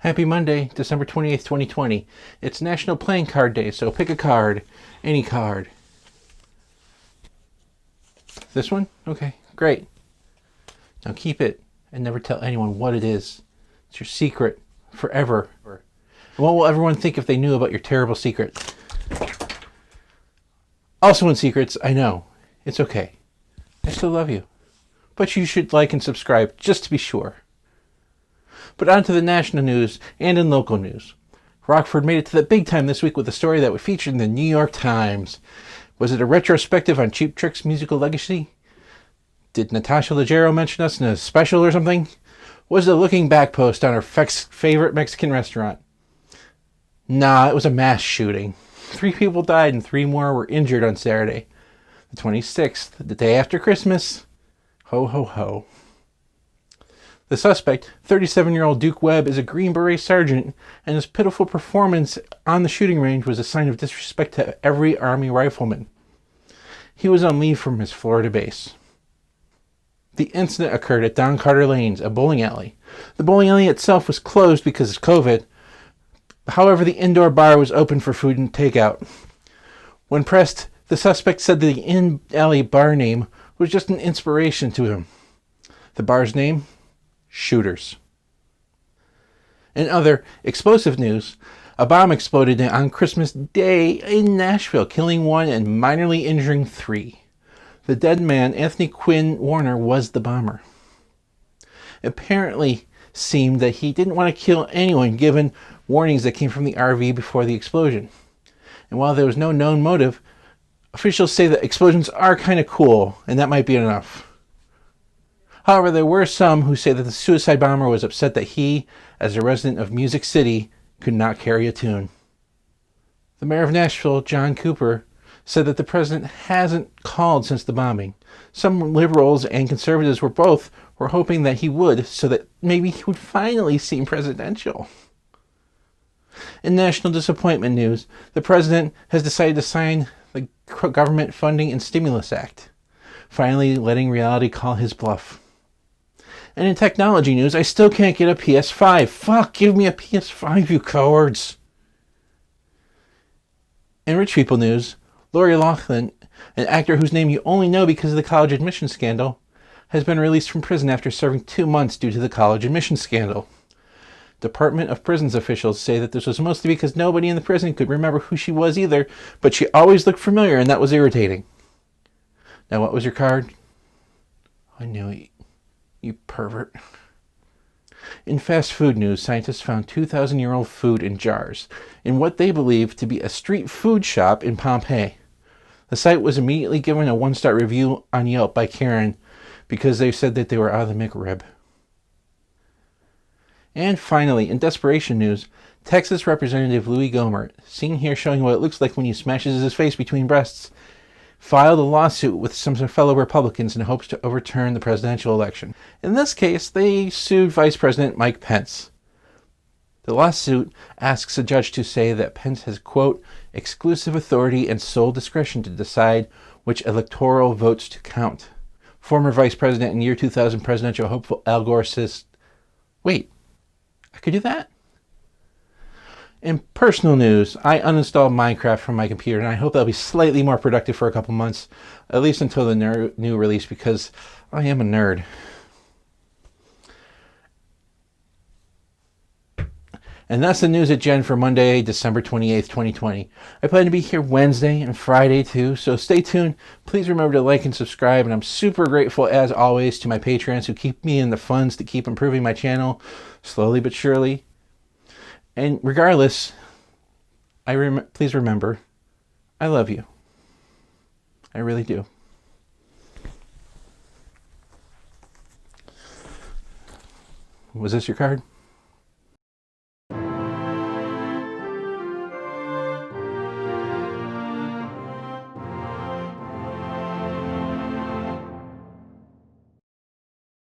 Happy Monday, December 28th, 2020. It's National Playing Card Day, so pick a card. Any card. This one? Okay, great. Now keep it and never tell anyone what it is. It's your secret forever. And what will everyone think if they knew about your terrible secret? Also in secrets, I know. It's okay. I still love you. But you should like and subscribe just to be sure. But on to the national news and in local news. Rockford made it to the big time this week with a story that would feature in the New York Times. Was it a retrospective on Cheap Trick's musical legacy? Did Natasha Leggero mention us in a special or something? Was it a looking back post on her favorite Mexican restaurant? Nah, it was a mass shooting. 3 people died and 3 more were injured on Saturday, the 26th, the day after Christmas. Ho, ho, ho. The suspect, 37-year-old Duke Webb, is a Green Beret sergeant, and his pitiful performance on the shooting range was a sign of disrespect to every Army rifleman. He was on leave from his Florida base. The incident occurred at Don Carter Lanes, a bowling alley. The bowling alley itself was closed because of COVID. However, the indoor bar was open for food and takeout. When pressed, the suspect said the in-alley bar name was just an inspiration to him. The bar's name? Shooters. In other explosive news, a bomb exploded on Christmas Day in Nashville, killing 1 and minorly injuring 3. The dead man, Anthony Quinn Warner, was the bomber. It apparently seemed that he didn't want to kill anyone given warnings that came from the RV before the explosion. And while there was no known motive, officials say that explosions are kind of cool, and that might be enough. However, there were some who say that the suicide bomber was upset that he, as a resident of Music City, could not carry a tune. The mayor of Nashville, John Cooper, said that the president hasn't called since the bombing. Some liberals and conservatives were hoping that he would, so that maybe he would finally seem presidential. In national disappointment news, the president has decided to sign the Government Funding and Stimulus Act, finally letting reality call his bluff. And in technology news, I still can't get a PS5. Fuck, give me a PS5, you cowards. In rich people news, Lachlan, an actor whose name you only know because of the college admission scandal, has been released from prison after serving 2 months due to the college admission scandal. Department of Prisons officials say that this was mostly because nobody in the prison could remember who she was either, but she always looked familiar and that was irritating. Now what was your card? I knew it. You pervert. In fast food news, scientists found 2,000-year-old food in jars in what they believe to be a street food shop in Pompeii. The site was immediately given a 1-star review on Yelp by Karen because they said that they were out of the McRib. And finally, in desperation news, Texas Representative Louie Gohmert, seen here showing what it looks like when he smashes his face between breasts, filed a lawsuit with some fellow Republicans in hopes to overturn the presidential election. In this case, they sued Vice President Mike Pence. The lawsuit asks a judge to say that Pence has, quote, exclusive authority and sole discretion to decide which electoral votes to count. Former Vice President and year 2000 presidential hopeful Al Gore says, wait, I could do that? In personal news, I uninstalled Minecraft from my computer, and I hope that'll be slightly more productive for a couple months, at least until the new release, because I am a nerd. And that's the news at Gen for Monday, December 28th, 2020. I plan to be here Wednesday and Friday too, so stay tuned. Please remember to like and subscribe, and I'm super grateful, as always, to my patrons who keep me in the funds to keep improving my channel, slowly but surely. And regardless, please remember, I love you. I really do. Was this your card?